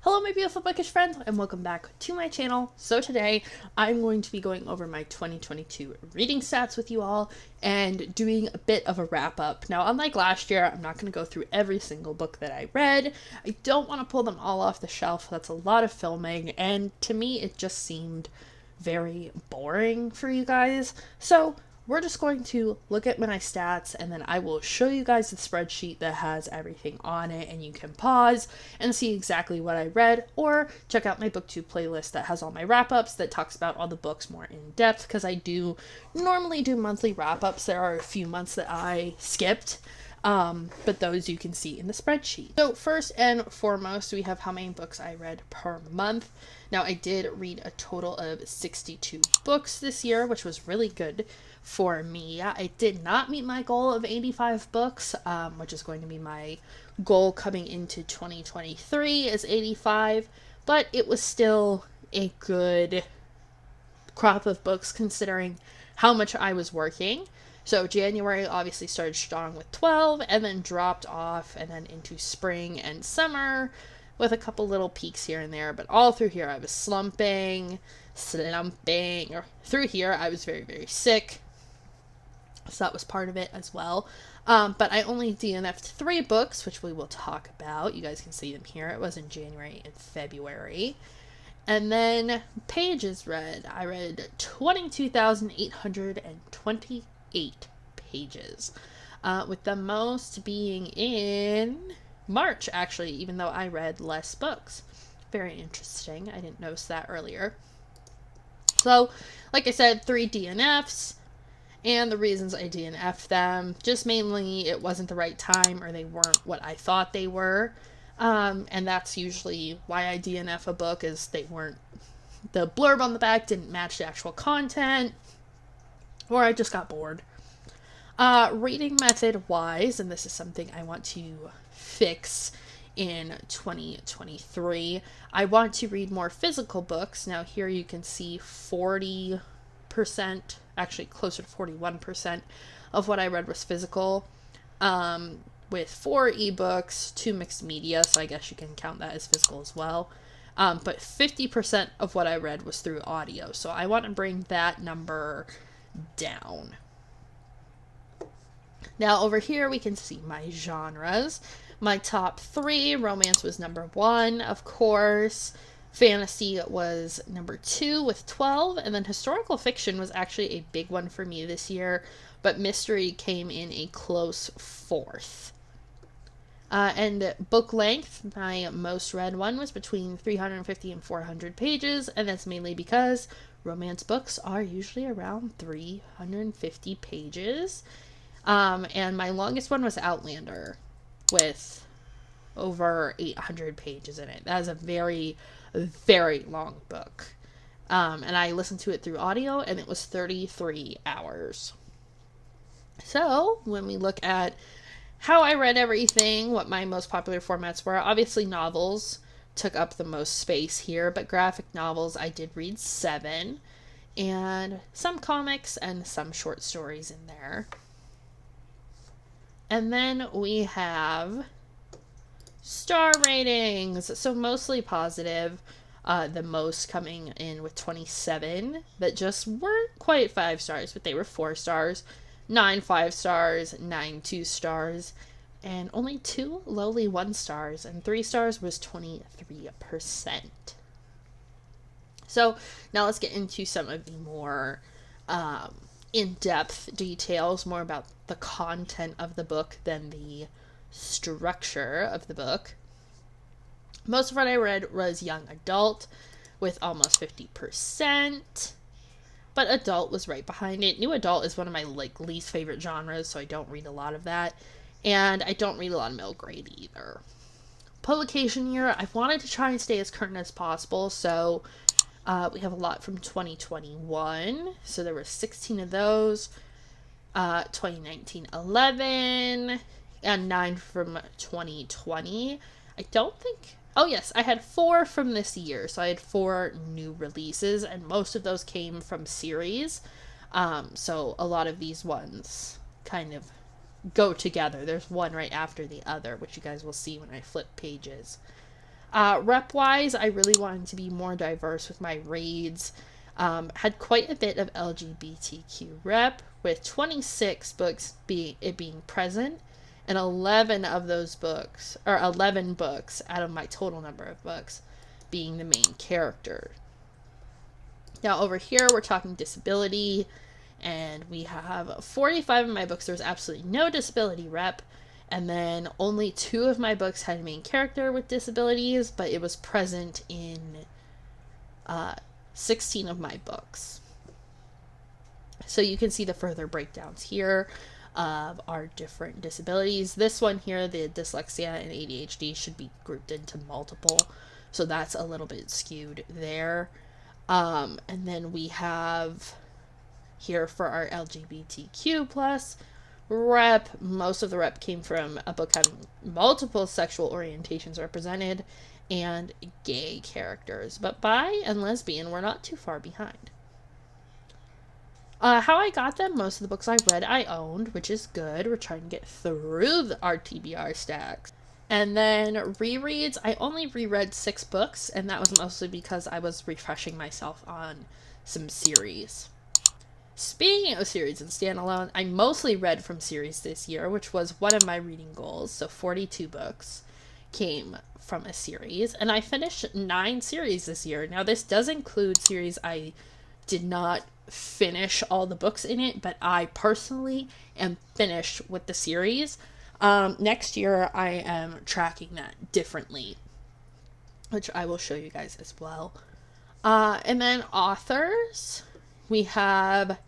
Hello my beautiful bookish friends and welcome back to my channel. So today I'm going to be going over my 2022 reading stats with you all and doing a bit of a wrap up. Now unlike last year, I'm not going to go through every single book that I read. I don't want to pull them all off the shelf. That's a lot of filming and to me it just seemed very boring for you guys. So we're just going to look at my stats and then I will show you guys the spreadsheet that has everything on it and you can pause and see exactly what I read or check out my booktube playlist that has all my wrap-ups that talks about all the books more in depth because I do normally do monthly wrap-ups. There are a few months that I skipped. But those you can see in the spreadsheet. So first and foremost, we have how many books I read per month. Now I did read a total of 62 books this year, which was really good for me. I did not meet my goal of 85 books, which is going to be my goal coming into 2023 is 85, but it was still a good crop of books considering how much I was working. So January obviously started strong with 12 and then dropped off and then into spring and summer with a couple little peaks here and there. But all through here I was slumping. Through here I was very, very sick. So that was part of it as well. But I only DNF'd 3 books, which we will talk about. You guys can see them here. It was in January and February. And then pages read. I read 22,828 pages, with the most being in March, actually, even though I read less books. Very interesting. I didn't notice that earlier. So, like I said, 3 DNFs, and the reasons I DNF'd them, just mainly it wasn't the right time or they weren't what I thought they were. And that's usually why I DNF a book, is they weren't, the blurb on the back didn't match the actual content, or I just got bored. Reading method wise, and this is something I want to fix in 2023, I want to read more physical books. Now here you can see 40%, actually closer to 41% of what I read was physical, with 4 ebooks, 2 mixed media, so I guess you can count that as physical as well. But 50% of what I read was through audio, so I want to bring that number down. Now over here we can see my genres. My top 3, romance was number 1, of course. Fantasy was number 2 with 12, and then historical fiction was actually a big one for me this year, but mystery came in a close 4th. And book length, my most read one was between 350 and 400 pages, and that's mainly because romance books are usually around 350 pages. And my longest one was Outlander with over 800 pages in it. That is a very, very long book. And I listened to it through audio and it was 33 hours. So when we look at how I read everything, what my most popular formats were, obviously novels took up the most space here, but graphic novels I did read 7, and some comics and some short stories in there. And then we have star ratings, so mostly positive, the most coming in with 27 that just weren't quite 5 stars, but they were 4 stars, 9 5 stars, 9 2 stars, and only 2 lowly 1 stars, and 3 stars was 23%. So now let's get into some of the more in-depth details, more about the content of the book than the structure of the book. Most of what I read was young adult with almost 50%, but adult was right behind it. New adult is one of my least favorite genres, so I don't read a lot of that, and I don't read a lot of middle grade either. Publication year, I wanted to try and stay as current as possible, so we have a lot from 2021, so there were 16 of those. 2019, 11, and 9 from 2020. I don't think, oh yes, I had 4 from this year, so I had 4 new releases, and most of those came from series, so a lot of these ones kind of go together. There's one right after the other, which you guys will see when I flip pages. Rep wise, I really wanted to be more diverse with my reads. Had quite a bit of LGBTQ rep, with 26 books being present, and 11 of those books, or 11 books out of my total number of books, being the main character. Now over here, we're talking disability, and we have 45 of my books. There's absolutely no disability rep, and then only 2 of my books had a main character with disabilities, but it was present in 16 of my books. So you can see the further breakdowns here of our different disabilities. This one here, the dyslexia and ADHD, should be grouped into multiple, so that's a little bit skewed there. And then we have here for our LGBTQ plus rep, most of the rep came from a book having multiple sexual orientations represented and gay characters, but bi and lesbian were not too far behind. How I got them, most of the books I read I owned, which is good. We're trying to get through our TBR stacks. And then rereads, I only reread 6 books, and that was mostly because I was refreshing myself on some series. Speaking of series and standalone, I mostly read from series this year, which was one of my reading goals. So 42 books came from a series, and I finished 9 series this year. Now this does include series I did not finish all the books in it, but I personally am finished with the series. Next year I am tracking that differently, which I will show you guys as well. And then authors, we have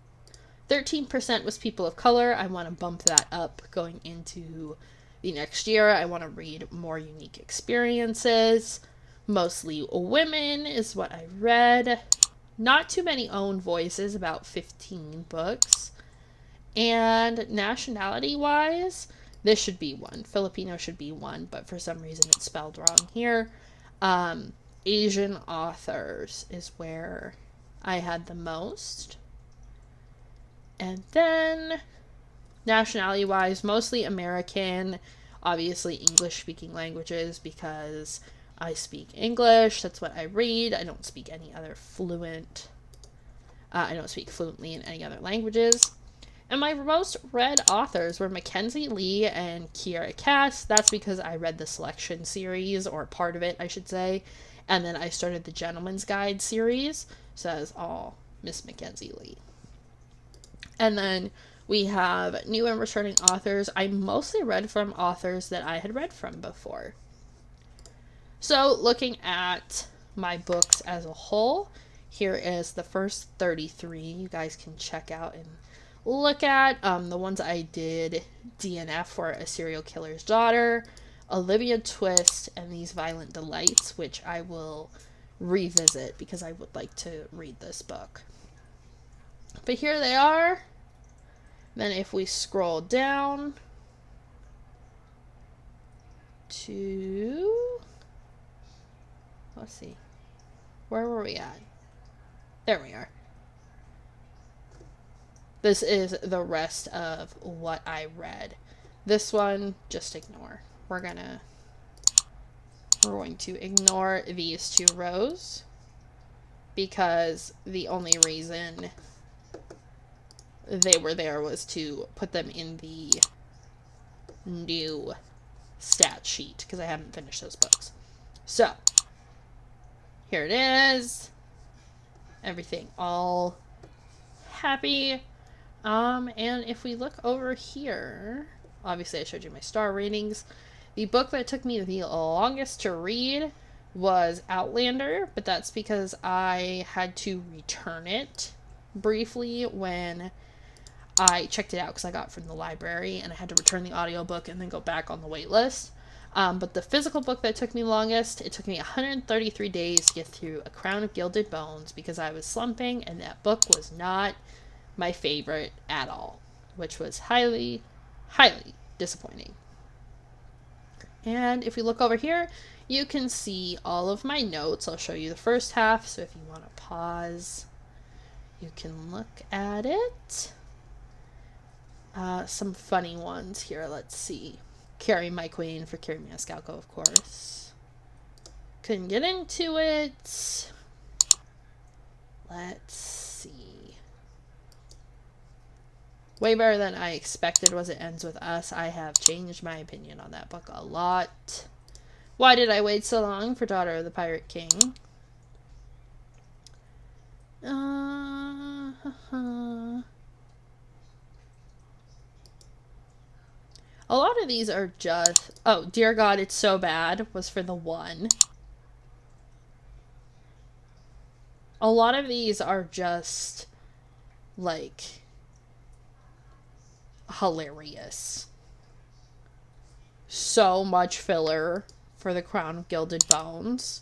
13% was people of color. I want to bump that up going into the next year. I want to read more unique experiences. Mostly women is what I read. Not too many own voices, about 15 books. And nationality-wise, this should be 1. Filipino should be 1, but for some reason it's spelled wrong here. Asian authors is where I had the most. And then nationality-wise, mostly American, obviously English-speaking languages because I speak English. That's what I read. I don't speak any other I don't speak fluently in any other languages. And my most read authors were Mackenzie Lee and Kiera Cass. That's because I read the Selection series, or part of it, I should say. And then I started the Gentleman's Guide series. So that is all Miss Mackenzie Lee. And then we have new and returning authors. I mostly read from authors that I had read from before. So looking at my books as a whole, here is the first 33 you guys can check out and look at. The ones I did DNF for A Serial Killer's Daughter, Olivia Twist, and These Violent Delights, which I will revisit because I would like to read this book. But here they are. Then if we scroll down to, let's see, where were we at? There we are. This is the rest of what I read. This one, just ignore. We're going to ignore these 2 rows because the only reason they were there was to put them in the new stat sheet because I haven't finished those books. So, here it is. Everything all happy. And if we look over here, obviously I showed you my star ratings. The book that took me the longest to read was Outlander, but that's because I had to return it briefly when I checked it out because I got it from the library and I had to return the audiobook and then go back on the wait list. But the physical book that took me longest, it took me 133 days to get through A Crown of Gilded Bones because I was slumping and that book was not my favorite at all, which was highly, highly disappointing. And if we look over here, you can see all of my notes. I'll show you the first half, so if you want to pause, you can look at it. Some funny ones here. Let's see. Carrie My Queen for Carrie Mascalco, of course. couldn't get into it. Let's see. Way better than I expected was It Ends With Us. I have changed my opinion on that book a lot. Why Did I Wait So Long for Daughter of the Pirate King? A lot of these are just... Oh, Dear God, It's So Bad was for the one. A lot of these are just, like, hilarious. So much filler for The Crown of Gilded Bones.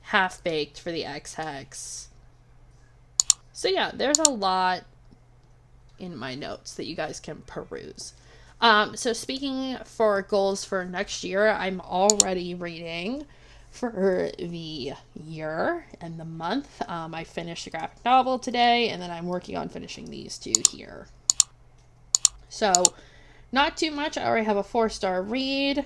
Half Baked for the Ex-Hex. So yeah, there's a lot in my notes that you guys can peruse. So speaking for goals for next year, I'm already reading for the year and the month. I finished a graphic novel today, and then I'm working on finishing these two here. So not too much. I already have a 4-star read,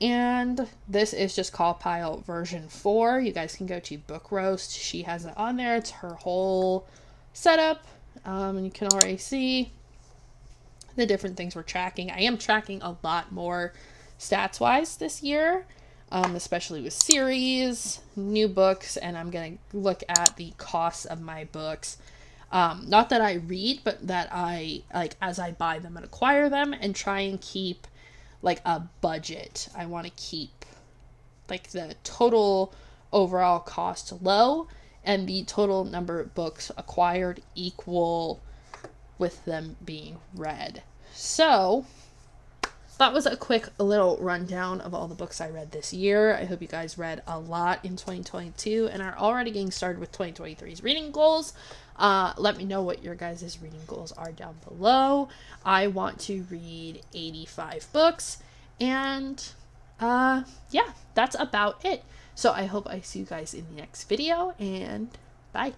and this is just Call Pile version 4. You guys can go to Book Roast. She has it on there. It's her whole setup. And you can already see the different things we're tracking. I am tracking a lot more stats-wise this year, especially with series, new books, and I'm going to look at the costs of my books. Not that I read, but that I, like, as I buy them and acquire them, and try and keep, like, a budget. I want to keep, like, the total overall cost low, and the total number of books acquired equal with them being read. So that was a quick little rundown of all the books I read this year. I hope you guys read a lot in 2022 and are already getting started with 2023's reading goals. Let me know what your guys' reading goals are down below. I want to read 85 books, and yeah, that's about it. So I hope I see you guys in the next video, and bye.